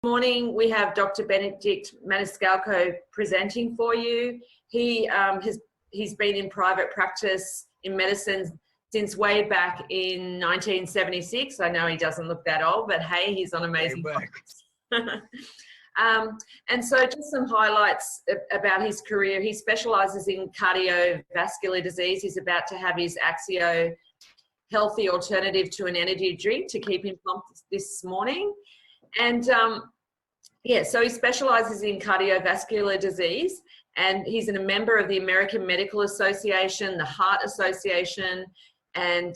Morning, we have Dr. Maniscalco presenting for you. He's been in private practice in medicine since way back in 1976. I know he doesn't look that old, but hey, he's on amazing. And so just some highlights about his career. He specializes in cardiovascular disease. He's about to have his Axio healthy alternative to an energy drink to keep him pumped this morning. And yeah, so he specializes in cardiovascular disease, and he's a member of the American Medical Association, the Heart Association, and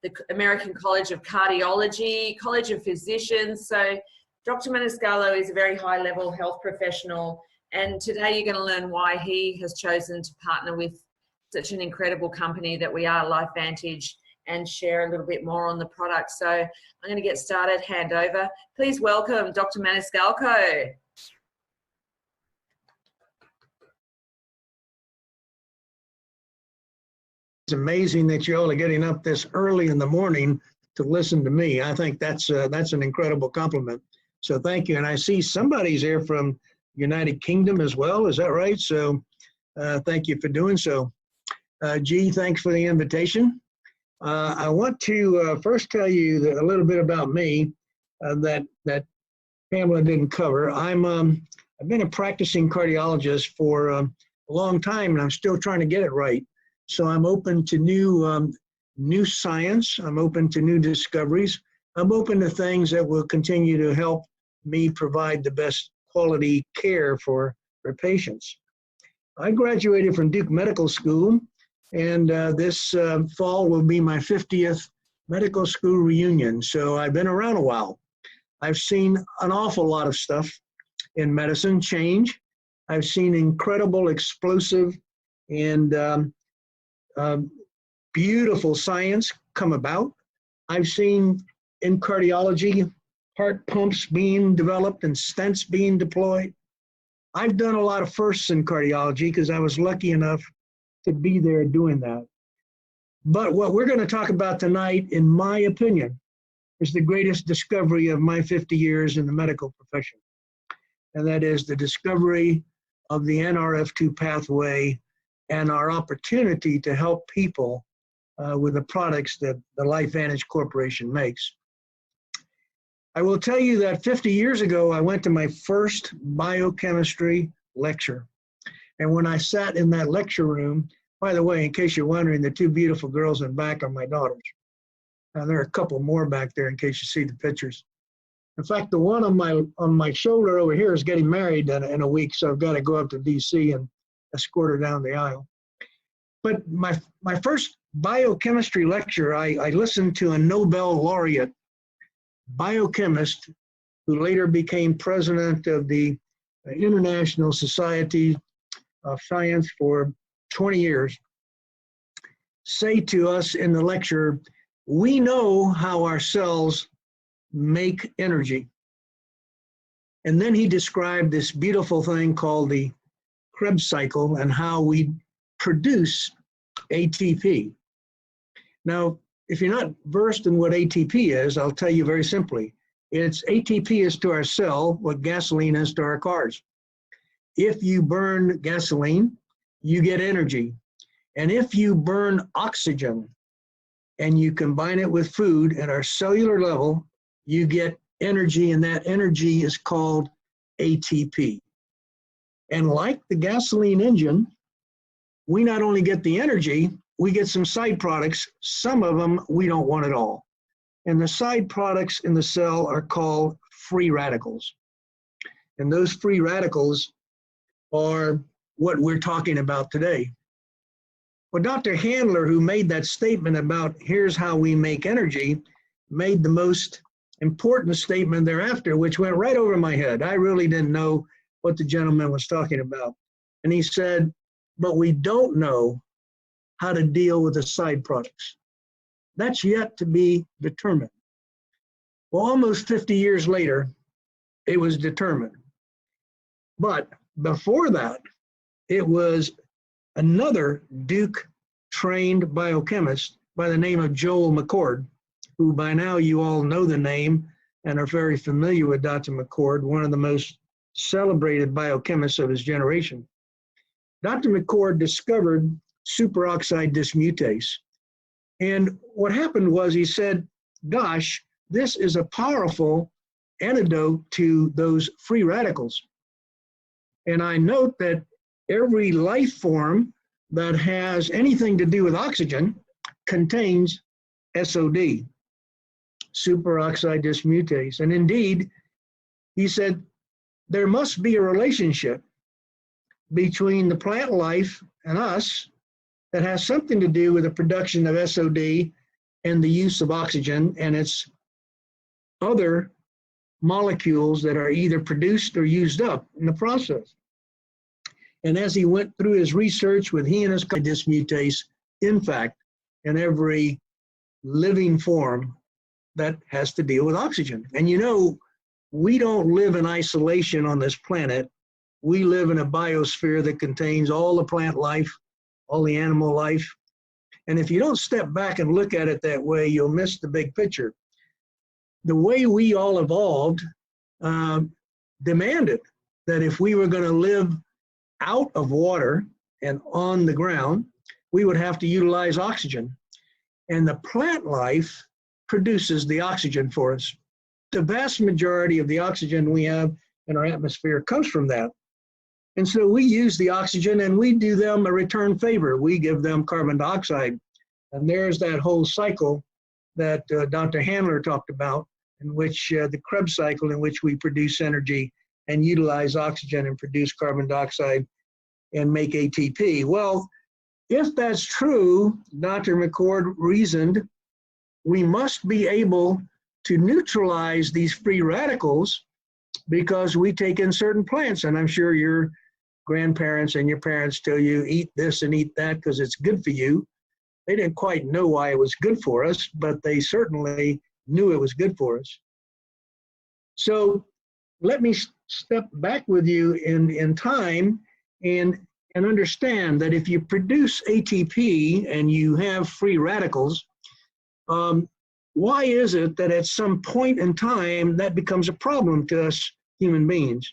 the American College of Cardiology, College of Physicians. So Dr. Maniscalco is a very high-level health professional, and today you're going to learn why he has chosen to partner with such an incredible company that we are, LifeVantage, and share a little bit more on the product. So I'm going to get started, hand over. Please welcome Dr. Maniscalco. It's amazing that you all are getting up this early in the morning to listen to me. I think that's an incredible compliment. So thank you. And I see somebody's here from United Kingdom as well. Is that right? So thank you for doing so. G, thanks for the invitation. I want to first tell you a little bit about me that Pamela didn't cover. I've been a practicing cardiologist for a long time, and I'm still trying to get it right. So I'm open to new science. I'm open to new discoveries. I'm open to things that will continue to help me provide the best quality care for patients. I graduated from Duke Medical School, and this fall will be my 50th medical school reunion. So I've been around a while. I've seen an awful lot of stuff in medicine change. I've seen incredible, explosive, and beautiful science come about. I've seen in cardiology, heart pumps being developed and stents being deployed. I've done a lot of firsts in cardiology because I was lucky enough to be there doing that. But what we're going to talk about tonight, in my opinion, is the greatest discovery of my 50 years in the medical profession. And that is the discovery of the Nrf2 pathway and our opportunity to help people with the products that the LifeVantage Corporation makes. I will tell you that 50 years ago, I went to my first biochemistry lecture. And when I sat in that lecture room, by the way, in case you're wondering, the two beautiful girls in back are my daughters. Now, there are a couple more back there in case you see the pictures. In fact, the one on my shoulder over here is getting married in a week, so I've got to go up to DC and escort her down the aisle. But my first biochemistry lecture, I listened to a Nobel laureate biochemist who later became president of the International Society of Science for 20 years, say to us in the lecture, we know how our cells make energy. And then he described this beautiful thing called the Krebs cycle and how we produce ATP. Now, if you're not versed in what ATP is, I'll tell you very simply. It's ATP is to our cell what gasoline is to our cars. If you burn gasoline, you get energy. And if you burn oxygen and you combine it with food at our cellular level, you get energy, and that energy is called ATP. And like the gasoline engine, we not only get the energy, we get some side products. Some of them we don't want at all. And the side products in the cell are called free radicals. And those free radicals are what we're talking about today. Well, Dr. Handler, who made that statement about here's how we make energy, made the most important statement thereafter, which went right over my head. I really didn't know what the gentleman was talking about. And he said, but we don't know how to deal with the side products. That's yet to be determined. Well, almost 50 years later, it was determined. But before that, it was another Duke-trained biochemist by the name of Joel McCord, who by now you all know the name and are very familiar with Dr. McCord, one of the most celebrated biochemists of his generation. Dr. McCord discovered superoxide dismutase. And what happened was he said, gosh, this is a powerful antidote to those free radicals. And I note that every life form that has anything to do with oxygen contains SOD, superoxide dismutase. And indeed, he said, there must be a relationship between the plant life and us that has something to do with the production of SOD and the use of oxygen and its other molecules that are either produced or used up in the process. And as he went through his research with he and his dismutase, in fact, in every living form that has to deal with oxygen. And you know, we don't live in isolation on this planet. We live in a biosphere that contains all the plant life, all the animal life. And if you don't step back and look at it that way, you'll miss the big picture. The way we all evolved demanded that if we were going to live out of water and on the ground, we would have to utilize oxygen. And the plant life produces the oxygen for us. The vast majority of the oxygen we have in our atmosphere comes from that. And so we use the oxygen and we do them a return favor. We give them carbon dioxide. And there's that whole cycle that Dr. Handler talked about, in which the Krebs cycle, in which we produce energy and utilize oxygen and produce carbon dioxide and make ATP. Well, if that's true, Dr. McCord reasoned, we must be able to neutralize these free radicals because we take in certain plants. And I'm sure your grandparents and your parents tell you, eat this and eat that because it's good for you. They didn't quite know why it was good for us, but they certainly knew it was good for us. So let me step back with you in time and understand that if you produce ATP and you have free radicals, why is it that at some point in time that becomes a problem to us human beings?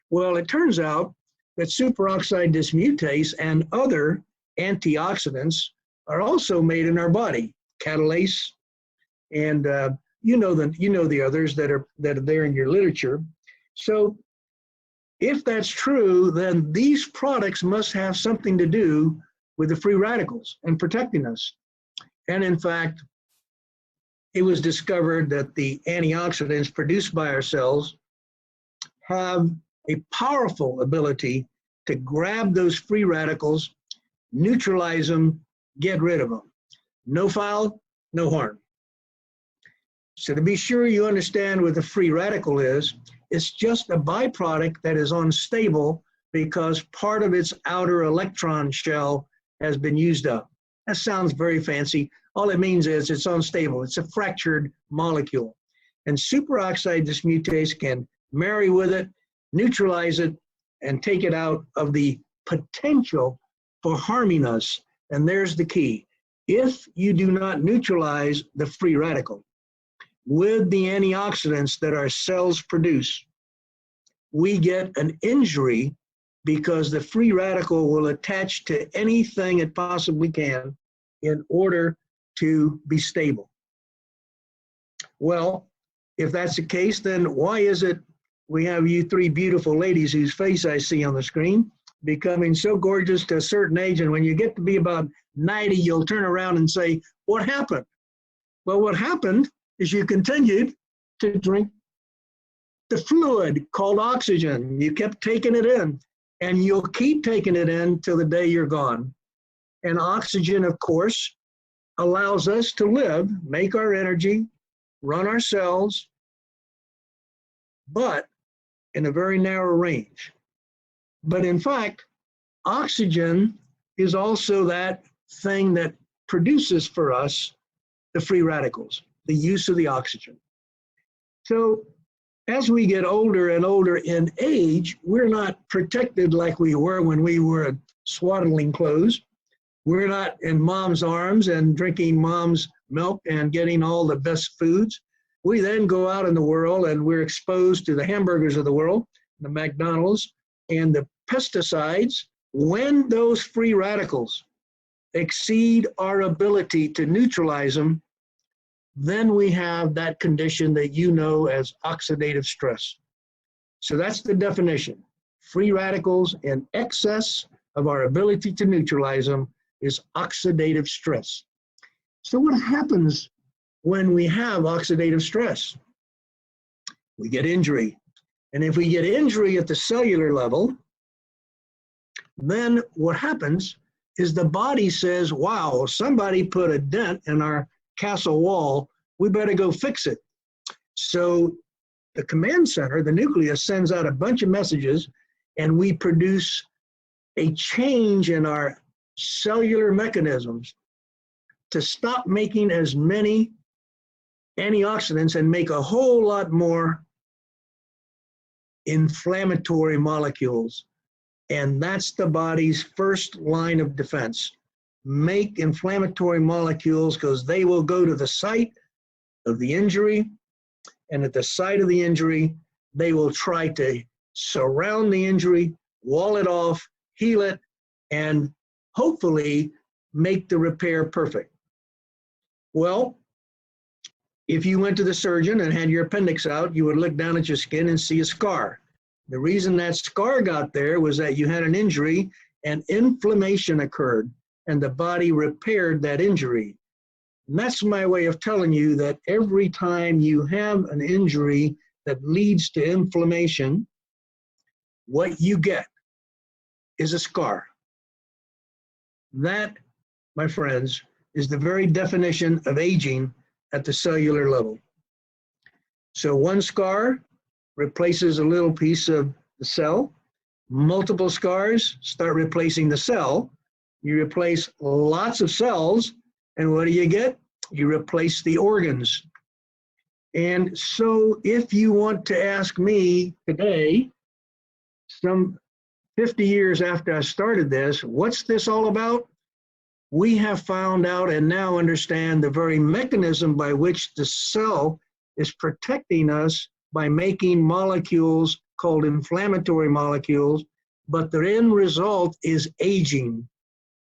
Well, it turns out that superoxide dismutase and other antioxidants are also made in our body, catalase, and you know the others that are there in your literature. So if that's true, then these products must have something to do with the free radicals and protecting us. And in fact, it was discovered that the antioxidants produced by our cells have a powerful ability to grab those free radicals, neutralize them, get rid of them. No foul, no harm. So to be sure you understand what the free radical is, it's just a byproduct that is unstable because part of its outer electron shell has been used up. That sounds very fancy. All it means is it's unstable. It's a fractured molecule. And superoxide dismutase can marry with it, neutralize it, and take it out of the potential for harming us. And there's the key. If you do not neutralize the free radical with the antioxidants that our cells produce, we get an injury because the free radical will attach to anything it possibly can in order to be stable. Well, if that's the case, then why is it we have you three beautiful ladies whose face I see on the screen becoming so gorgeous to a certain age, and when you get to be about 90, you'll turn around and say, what happened? Well, what happened is you continued to drink the fluid called oxygen. You kept taking it in, and you'll keep taking it in till the day you're gone. And oxygen, of course, allows us to live, make our energy, run our cells, but in a very narrow range. But in fact, oxygen is also that thing that produces for us the free radicals, the use of the oxygen. So as we get older and older in age, we're not protected like we were when we were swaddling clothes. We're not in mom's arms and drinking mom's milk and getting all the best foods. We then go out in the world and we're exposed to the hamburgers of the world, the McDonald's, and the pesticides. When those free radicals exceed our ability to neutralize them, then we have that condition that you know as oxidative stress. So that's the definition. Free radicals in excess of our ability to neutralize them is oxidative stress. So what happens when we have oxidative stress? We get injury. And if we get injury at the cellular level, then what happens is the body says, wow, somebody put a dent in our castle wall, we better go fix it. So the command center, the nucleus, sends out a bunch of messages, and we produce a change in our cellular mechanisms to stop making as many antioxidants and make a whole lot more inflammatory molecules. And that's the body's first line of defense. Make inflammatory molecules, because they will go to the site of the injury, and at the site of the injury, they will try to surround the injury, wall it off, heal it, and hopefully make the repair perfect. Well, if you went to the surgeon and had your appendix out, you would look down at your skin and see a scar. The reason that scar got there was that you had an injury and inflammation occurred, and the body repaired that injury. And that's my way of telling you that every time you have an injury that leads to inflammation, what you get is a scar. That, my friends, is the very definition of aging at the cellular level. So one scar replaces a little piece of the cell. Multiple scars start replacing the cell. You replace lots of cells, and what do you get? You replace the organs. And so if you want to ask me today, some 50 years after I started this, what's this all about? We have found out and now understand the very mechanism by which the cell is protecting us by making molecules called inflammatory molecules, but the end result is aging.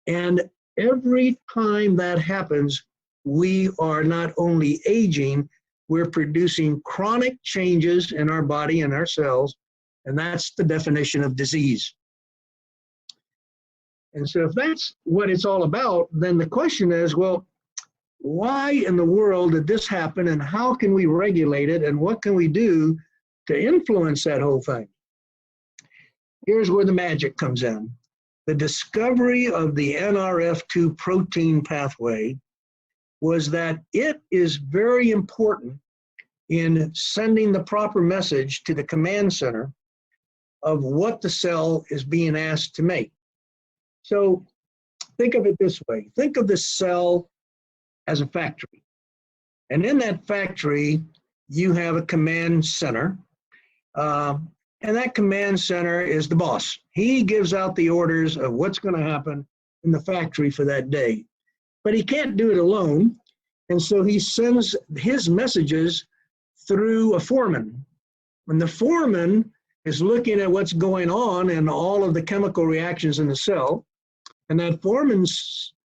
And every time that happens, we are not only aging, we're producing chronic changes in our body and our cells, and that's the definition of disease. And so if that's what it's all about, then the question is, well, why in the world did this happen, and how can we regulate it, and what can we do to influence that whole thing? Here's where the magic comes in. The discovery of the Nrf2 protein pathway was that it is very important in sending the proper message to the command center of what the cell is being asked to make. So think of it this way. Think of the cell as a factory. And in that factory, you have a command center. And that command center is the boss. He gives out the orders of what's going to happen in the factory for that day. But he can't do it alone. And so he sends his messages through a foreman. When the foreman is looking at what's going on and all of the chemical reactions in the cell, and that foreman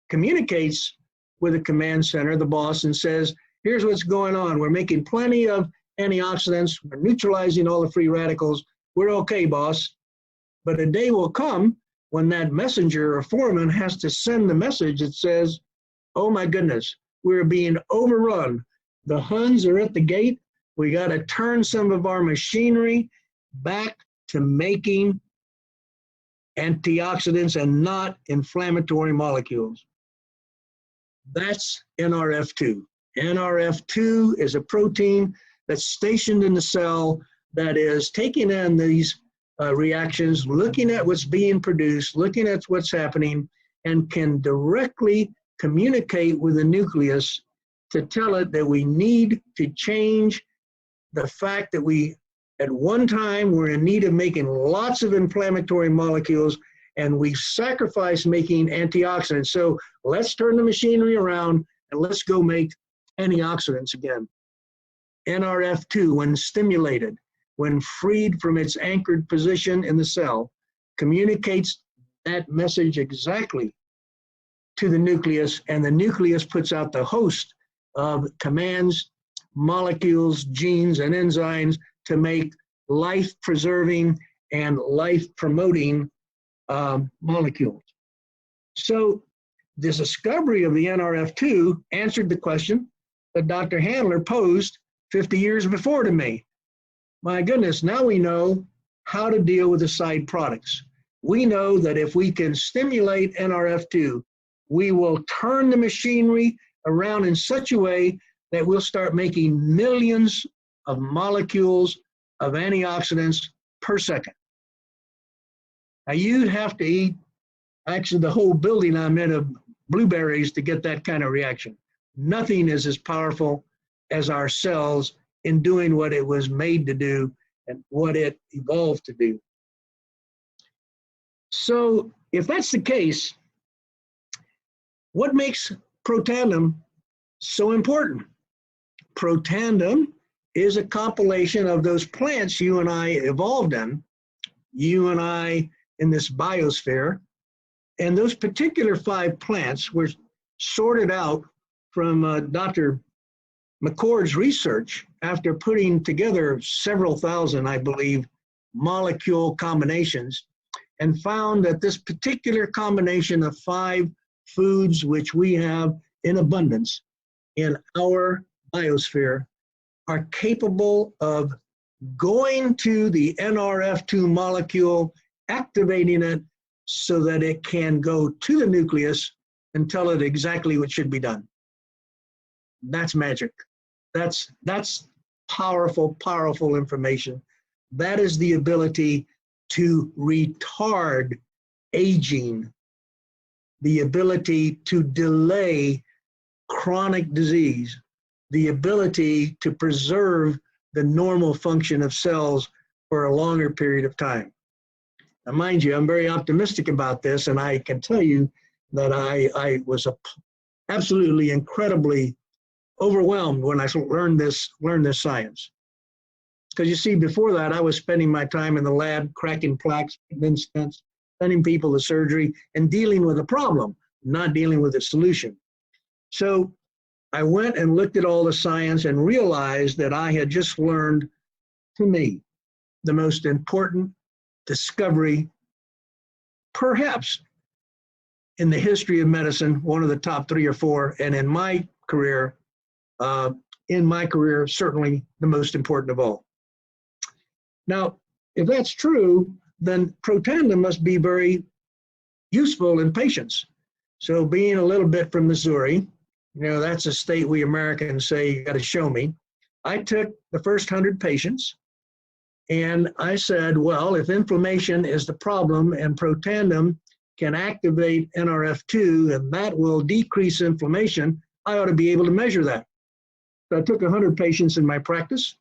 communicates with the command center, the boss, and says, here's what's going on. We're making plenty of antioxidants. We're neutralizing all the free radicals. We're okay, boss. But a day will come when that messenger or foreman has to send the message that says, oh my goodness, we're being overrun. The Huns are at the gate. We got to turn some of our machinery back to making antioxidants and not inflammatory molecules. That's Nrf2. Nrf2 is a protein that's stationed in the cell that is taking in these reactions, looking at what's being produced, looking at what's happening, and can directly communicate with the nucleus to tell it that we need to change the fact that we, at one time, were in need of making lots of inflammatory molecules, and we sacrificed making antioxidants. So let's turn the machinery around and let's go make antioxidants again. Nrf2, when stimulated, when freed from its anchored position in the cell, communicates that message exactly to the nucleus, and the nucleus puts out the host of commands, molecules, genes, and enzymes to make life-preserving and life-promoting molecules. So the discovery of the Nrf2 answered the question that Dr. Handler posed 50 years before to me. My goodness, now we know how to deal with the side products. We know that if we can stimulate Nrf2, we will turn the machinery around in such a way that we'll start making millions of molecules of antioxidants per second. Now you'd have to eat actually the whole building I'm in of blueberries to get that kind of reaction. Nothing is as powerful as our cells in doing what it was made to do and what it evolved to do. So if that's the case, what makes Protandim so important? Protandim is a compilation of those plants you and I evolved in, you and I in this biosphere, and those particular 5 plants were sorted out from Dr. McCord's research after putting together several thousand, I believe, molecule combinations, and found that this particular combination of 5 foods which we have in abundance in our biosphere are capable of going to the Nrf2 molecule, activating it so that it can go to the nucleus and tell it exactly what should be done. That's magic. That's powerful, powerful information. That is the ability to retard aging, the ability to delay chronic disease, the ability to preserve the normal function of cells for a longer period of time. Now, mind you, I'm very optimistic about this, and I can tell you that I was absolutely incredibly overwhelmed when I learned this science. Because you see, before that, I was spending my time in the lab cracking plaques, then stents, sending people to surgery, and dealing with a problem, not dealing with a solution. So I went and looked at all the science and realized that I had just learned, to me, the most important discovery, perhaps in the history of medicine, one of the top 3 or 4, and in my career, certainly the most important of all. Now, if that's true, then Protandim must be very useful in patients. So being a little bit from Missouri, that's a state we Americans say, you got to show me. I took the first 100 patients and I said, well, if inflammation is the problem and Protandim can activate Nrf2 and that will decrease inflammation, I ought to be able to measure that. So I took 100 patients in my practice.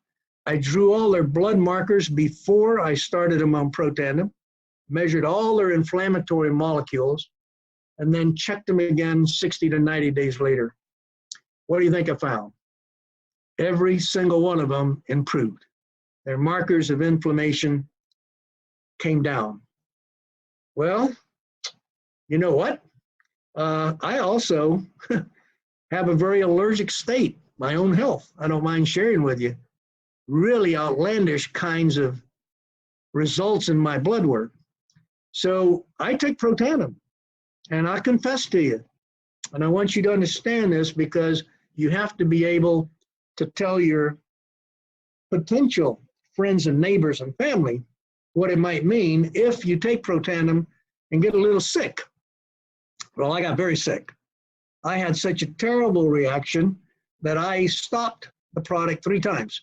I drew all their blood markers before I started them on Protandim, measured all their inflammatory molecules, and then checked them again 60 to 90 days later. What do you think I found? Every single one of them improved. Their markers of inflammation came down. Well, you know what? I also have a very allergic state, my own health. I don't mind sharing with you. Really outlandish kinds of results in my blood work. So I take Protandim, and I confess to you, and I want you to understand this because you have to be able to tell your potential friends and neighbors and family what it might mean if you take Protandim and get a little sick. Well, I got very sick. I had such a terrible reaction that I stopped the product 3 times.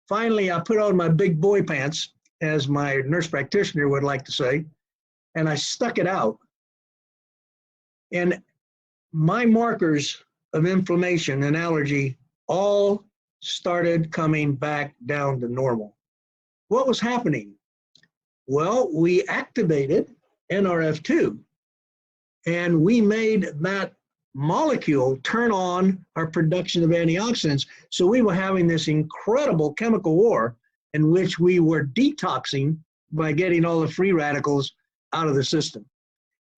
Finally, I put on my big boy pants, as my nurse practitioner would like to say, and I stuck it out. And my markers of inflammation and allergy all started coming back down to normal. What was happening? Well, we activated Nrf2, and we made that molecule turn on our production of antioxidants. So we were having this incredible chemical war in which we were detoxing by getting all the free radicals out of the system.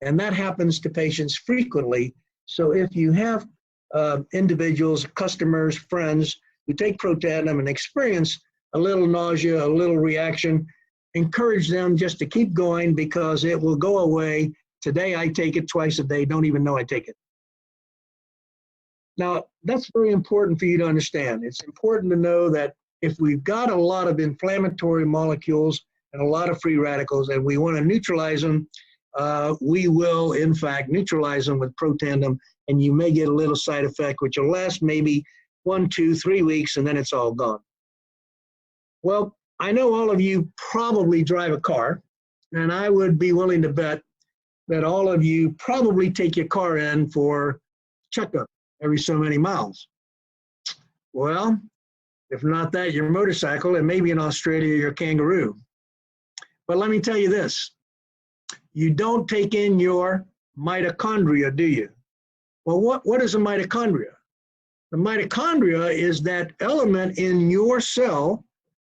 And that happens to patients frequently. So if you have individuals, customers, friends who take Protandim and experience a little nausea, a little reaction, encourage them just to keep going because it will go away. Today I take it twice a day, don't even know I take it. Now, that's very important for you to understand. It's important to know that if we've got a lot of inflammatory molecules and a lot of free radicals and we want to neutralize them, we will, in fact, neutralize them with Protandim, and you may get a little side effect, which will last maybe 1, 2, 3 weeks, and then it's all gone. Well, I know all of you probably drive a car, and I would be willing to bet that all of you probably take your car in for checkup every so many miles. Well, if not that, your motorcycle, and maybe in Australia, your kangaroo. But let me tell you this, you don't take in your mitochondria, do you? Well, what is a mitochondria? The mitochondria is that element in your cell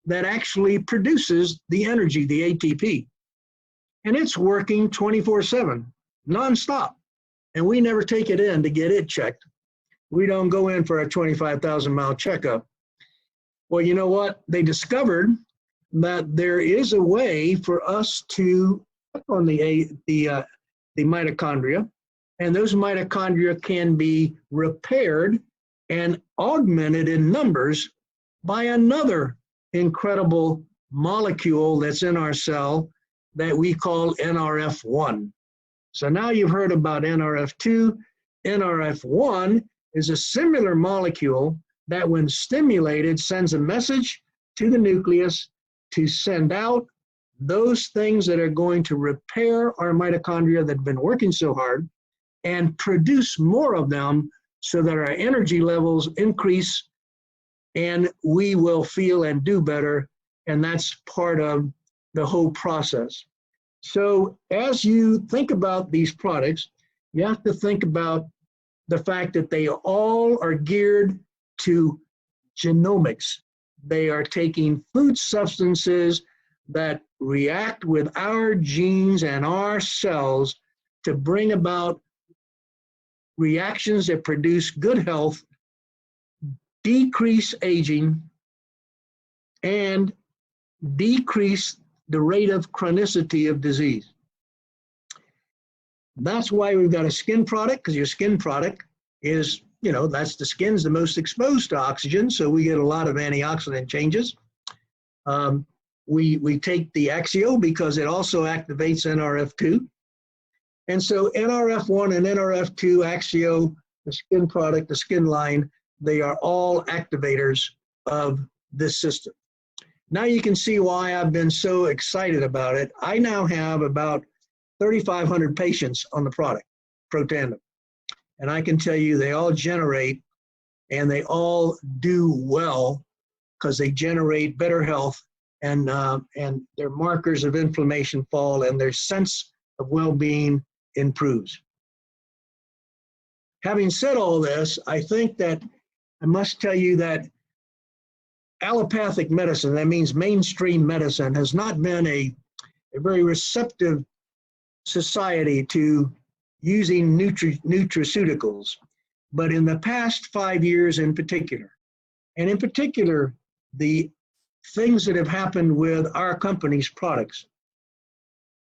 that actually produces the energy, the ATP. And it's working 24/7, nonstop. And we never take it in to get it checked. We don't go in for a 25,000-mile checkup. Well, you know what? They discovered that there is a way for us to check on the mitochondria, and those mitochondria can be repaired and augmented in numbers by another incredible molecule that's in our cell that we call Nrf2. So now you've heard about Nrf2. Nrf1 is a similar molecule that when stimulated sends a message to the nucleus to send out those things that are going to repair our mitochondria that have been working so hard and produce more of them so that our energy levels increase and we will feel and do better. And that's part of the whole process. So as you think about these products, you have to think about the fact that they all are geared to genomics. They are taking food substances that react with our genes and our cells to bring about reactions that produce good health, decrease aging, and decrease the rate of chronicity of disease. That's why we've got a skin product, because your skin product is, that's the skin's the most exposed to oxygen, so we get a lot of antioxidant changes. We take the Axio because it also activates Nrf2. And so Nrf1 and Nrf2, Axio, the skin product, the skin line, they are all activators of this system. Now you can see why I've been so excited about it. I now have about 3,500 patients on the product, Protandim. And I can tell you they all generate and they all do well because they generate better health and their markers of inflammation fall and their sense of well-being improves. Having said all this, I think that I must tell you that allopathic medicine, that means mainstream medicine, has not been a very receptive society to using nutraceuticals. But in the past 5 years in particular, and in particular, the things that have happened with our company's products,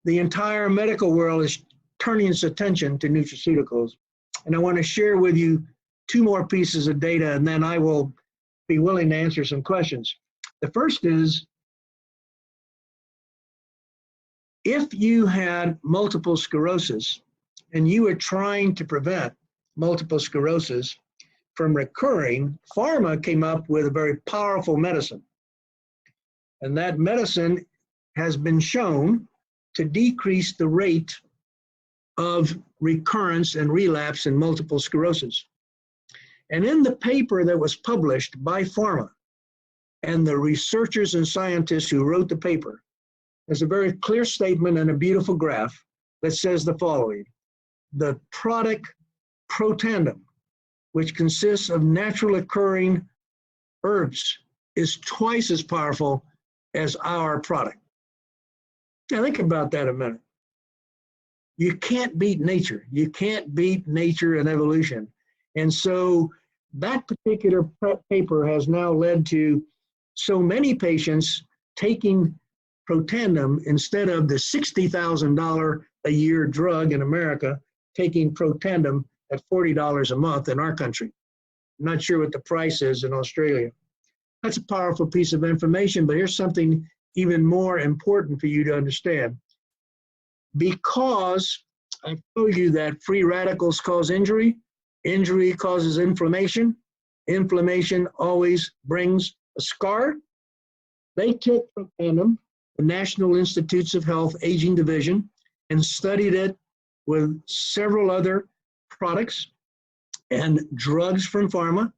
the entire medical world is turning its attention to nutraceuticals. And I want to share with you 2 more pieces of data, and then I will be willing to answer some questions. The first is, if you had multiple sclerosis and you were trying to prevent multiple sclerosis from recurring, pharma came up with a very powerful medicine. And that medicine has been shown to decrease the rate of recurrence and relapse in multiple sclerosis. And in the paper that was published by pharma and the researchers and scientists who wrote the paper, there's a very clear statement and a beautiful graph that says the following: the product Protandim, which consists of natural occurring herbs, is twice as powerful as our product. Now think about that a minute. You can't beat nature. You can't beat nature and evolution. And so that particular paper has now led to so many patients taking Protandim instead of the $60,000 a year drug in America, taking Protandim at $40 a month in our country. I'm not sure what the price is in Australia. That's a powerful piece of information, but here's something even more important for you to understand. Because I told you that free radicals cause injury, injury causes inflammation, inflammation always brings a scar. They took Protandim, the National Institutes of Health Aging Division, and studied it with several other products and drugs from pharma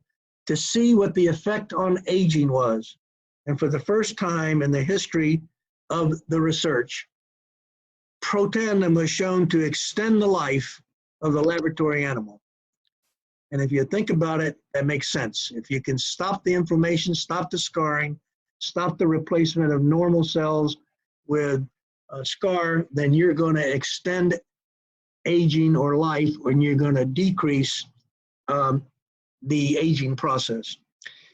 to see what the effect on aging was. And for the first time in the history of the research, Protandim was shown to extend the life of the laboratory animal. And if you think about it, that makes sense. If you can stop the inflammation, stop the scarring, stop the replacement of normal cells with a scar, then you're going to extend aging or life, and you're going to decrease the aging process.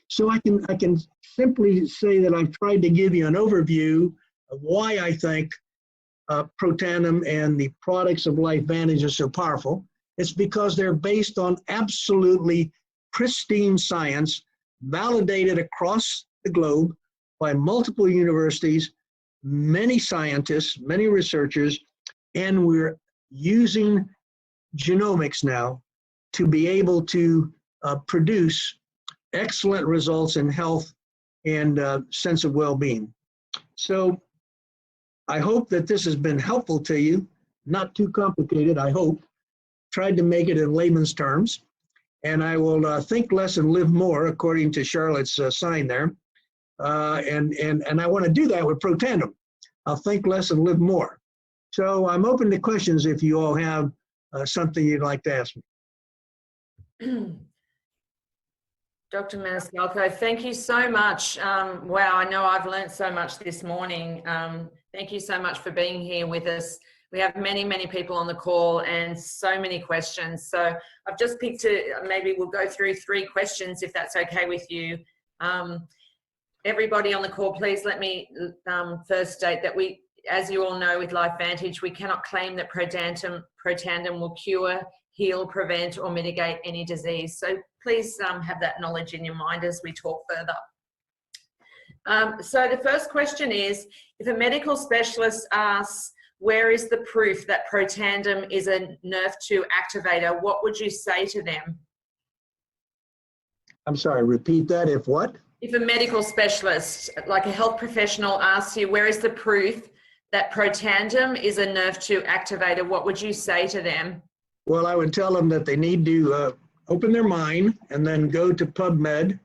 So I can simply say that I've tried to give you an overview of why I think Protandim and the products of LifeVantage are so powerful. It's because they're based on absolutely pristine science, validated across the globe by multiple universities, many scientists, many researchers, and we're using genomics now to be able to produce excellent results in health and sense of well-being. So I hope that this has been helpful to you, not too complicated, I hope. Tried to make it in layman's terms, and I will think less and live more, according to Charlotte's sign there. And I want to do that with Protandim. I'll think less and live more. So I'm open to questions if you all have something you'd like to ask me. Dr. Maniscalco, thank you so much. Wow, I know I've learned so much this morning. Thank you so much for being here with us. We have many, many people on the call and so many questions. So I've just picked maybe we'll go through 3 questions if that's okay with you. Everybody on the call, please let me first state that we, as you all know with LifeVantage, we cannot claim that Protandim will cure, heal, prevent, or mitigate any disease. So please have that knowledge in your mind as we talk further. So the first question is, if a medical specialist asks, where is the proof that Protandim is a Nrf2 activator, what would you say to them? I'm sorry, repeat that. If what? If a medical specialist, like a health professional, asks you, where is the proof that Protandim is a Nrf2 activator, what would you say to them? Well, I would tell them that they need to open their mind and then go to PubMed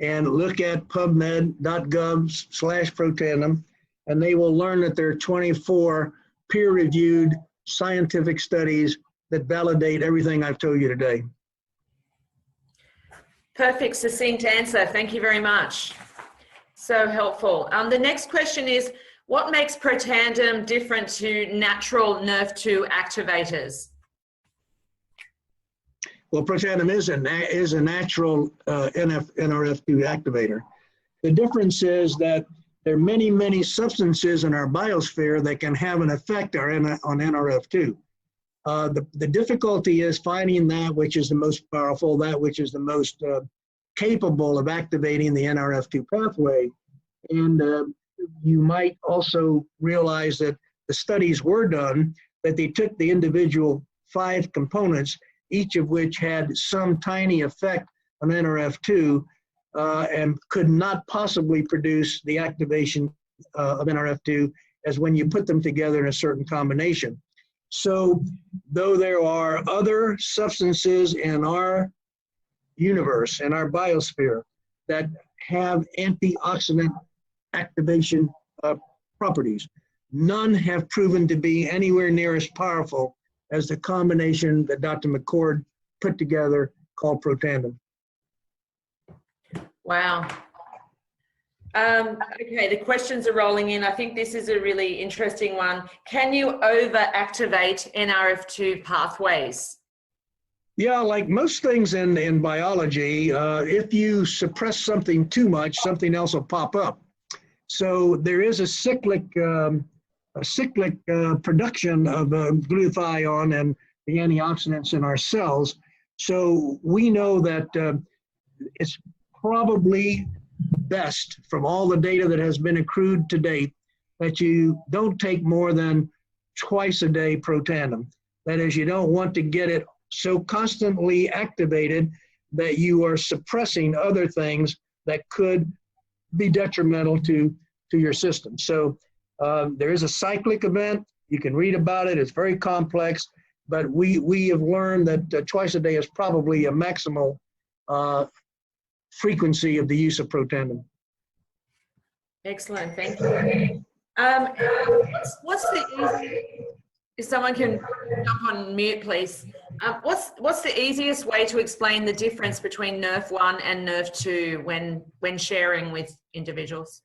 and look at pubmed.gov/Protandim, and they will learn that there are 24 peer-reviewed scientific studies that validate everything I've told you today. Perfect, succinct answer. Thank you very much. So helpful. The next question is, what makes Protandim different to natural Nrf2 activators? Well, Protandim is a natural Nrf2 activator. The difference is that there are many, many substances in our biosphere that can have an effect on Nrf2. The difficulty is finding that which is the most powerful, that which is the most capable of activating the Nrf2 pathway. And you might also realize that the studies were done, that they took the individual 5 components, each of which had some tiny effect on Nrf2, and could not possibly produce the activation of Nrf2 as when you put them together in a certain combination. So though there are other substances in our universe, in our biosphere, that have antioxidant activation properties, none have proven to be anywhere near as powerful as the combination that Dr. McCord put together called Protandim. Wow. Okay, the questions are rolling in. I think this is a really interesting one. Can you over-activate Nrf2 pathways? Yeah, like most things in biology, if you suppress something too much, something else will pop up. So there is a cyclic production of glutathione and the antioxidants in our cells. So we know that it's probably best from all the data that has been accrued to date that you don't take more than twice a day Protandim. That is, you don't want to get it so constantly activated that you are suppressing other things that could be detrimental to your system. So there is a cyclic event. You can read about it. It's very complex, but we have learned that twice a day is probably a maximal frequency of the use of Protandim. Excellent, thank you. What's the easiest, if someone can jump on mute, please. What's the easiest way to explain the difference between Nrf1 and Nrf2 when sharing with individuals?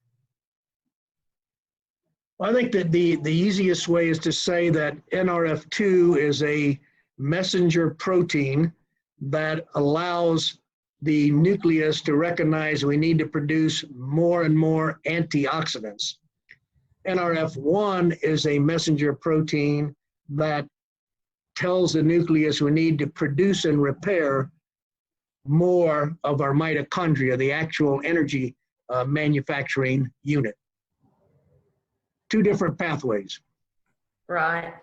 I think that the easiest way is to say that Nrf2 is a messenger protein that allows the nucleus to recognize we need to produce more and more antioxidants. Nrf1 is a messenger protein that tells the nucleus we need to produce and repair more of our mitochondria, the actual energy manufacturing unit. Two different pathways. Right.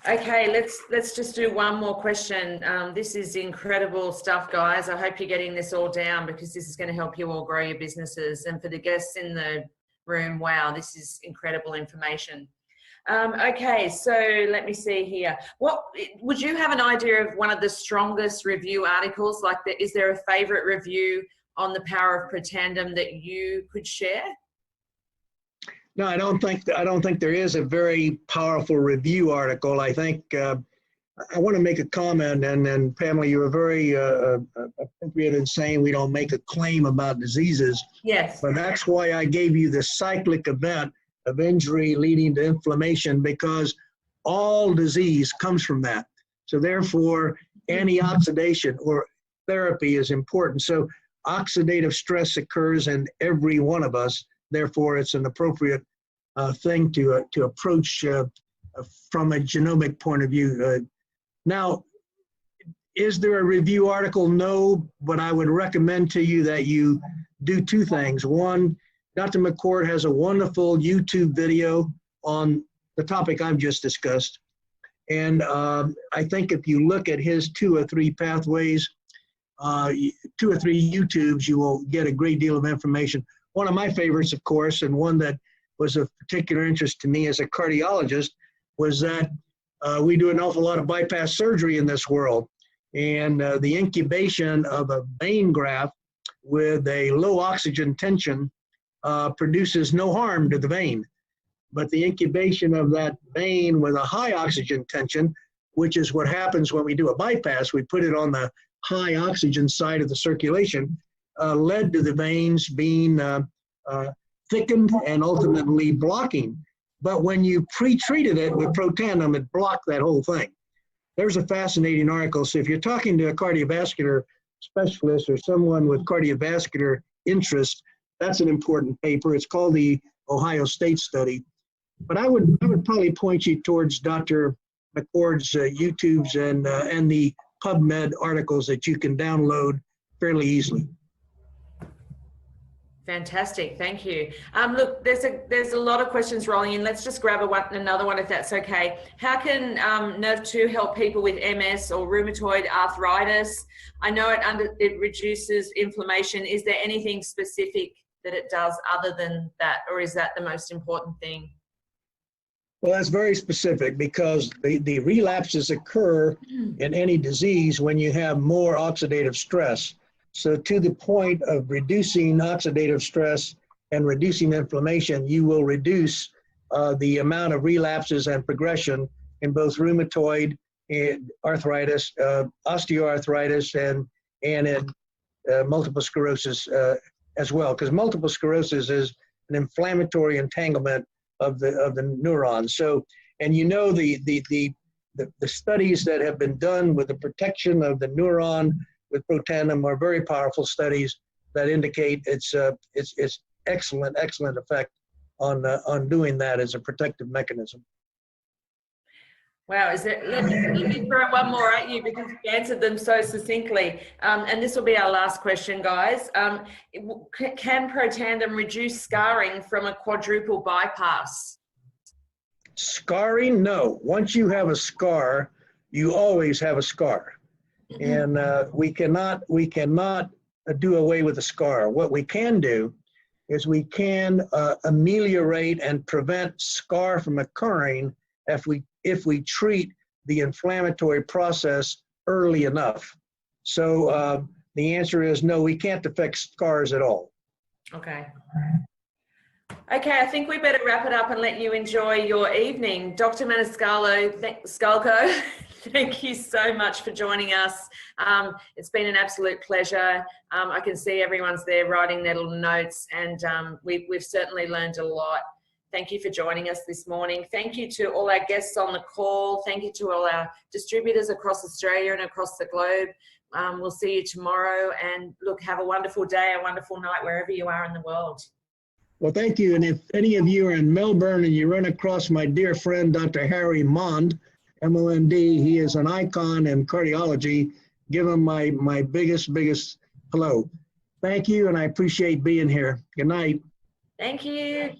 Okay, let's just do one more question. This is incredible stuff, guys. I hope you're getting this all down because this is going to help you all grow your businesses. And for the guests in the room, wow, this is incredible information. Okay, so let me see here. What would you have an idea of one of the strongest review articles? Like, is there a favorite review on the power of Protandim that you could share? No, I don't think there is a very powerful review article. I think I want to make a comment, and then Pamela, you were very appropriate in saying we don't make a claim about diseases. Yes. But that's why I gave you the cyclic event of injury leading to inflammation, because all disease comes from that. So therefore, antioxidation or therapy is important. So oxidative stress occurs in every one of us. Therefore, it's an appropriate thing to approach from a genomic point of view. Now, is there a review article? No, but I would recommend to you that you do two things. One, Dr. McCord has a wonderful YouTube video on the topic I've just discussed. And I think if you look at his 2 or 3 pathways, 2 or 3 YouTubes, you will get a great deal of information. One of my favorites, of course, and one that was of particular interest to me as a cardiologist, was that we do an awful lot of bypass surgery in this world. And the incubation of a vein graft with a low oxygen tension produces no harm to the vein. But the incubation of that vein with a high oxygen tension, which is what happens when we do a bypass, we put it on the high oxygen side of the circulation, led to the veins being thickened and ultimately blocking. But when you pre-treated it with Protandim, it blocked that whole thing. There's a fascinating article. So if you're talking to a cardiovascular specialist or someone with cardiovascular interest, that's an important paper. It's called the Ohio State Study. But I would probably point you towards Dr. McCord's YouTubes and the PubMed articles that you can download fairly easily. Fantastic, thank you. Look, there's a lot of questions rolling in. Let's just grab another one if that's okay. How can Nrf2 help people with MS or rheumatoid arthritis? I know it reduces inflammation. Is there anything specific that it does other than that, or is that the most important thing? Well, that's very specific because the relapses occur in any disease when you have more oxidative stress. So to the point of reducing oxidative stress and reducing inflammation, you will reduce the amount of relapses and progression in both rheumatoid arthritis, osteoarthritis, and in multiple sclerosis as well, because multiple sclerosis is an inflammatory entanglement of the neurons. So, and you know the studies that have been done with the protection of the neuron with protandim are very powerful studies that indicate its excellent effect on doing that as a protective mechanism. Wow, let me throw one more at you because you answered them so succinctly. And this will be our last question, guys. Can protandim reduce scarring from a quadruple bypass? Scarring? No. Once you have a scar, you always have a scar. And we cannot do away with the scar. What we can do is we can ameliorate and prevent scar from occurring if we treat the inflammatory process early enough. So the answer is no, we can't affect scars at all. Okay. Okay, I think we better wrap it up and let you enjoy your evening. Dr. Maniscalco, thank you so much for joining us. It's been an absolute pleasure. I can see everyone's there writing their little notes, and we've certainly learned a lot. Thank you for joining us this morning. Thank you to all our guests on the call. Thank you to all our distributors across Australia and across the globe. We'll see you tomorrow, and look, have a wonderful day, a wonderful night, wherever you are in the world. Well, thank you. And if any of you are in Melbourne and you run across my dear friend, Dr. Harry Mond, M-O-N-D, he is an icon in cardiology. Give him my biggest hello. Thank you, and I appreciate being here. Good night. Thank you.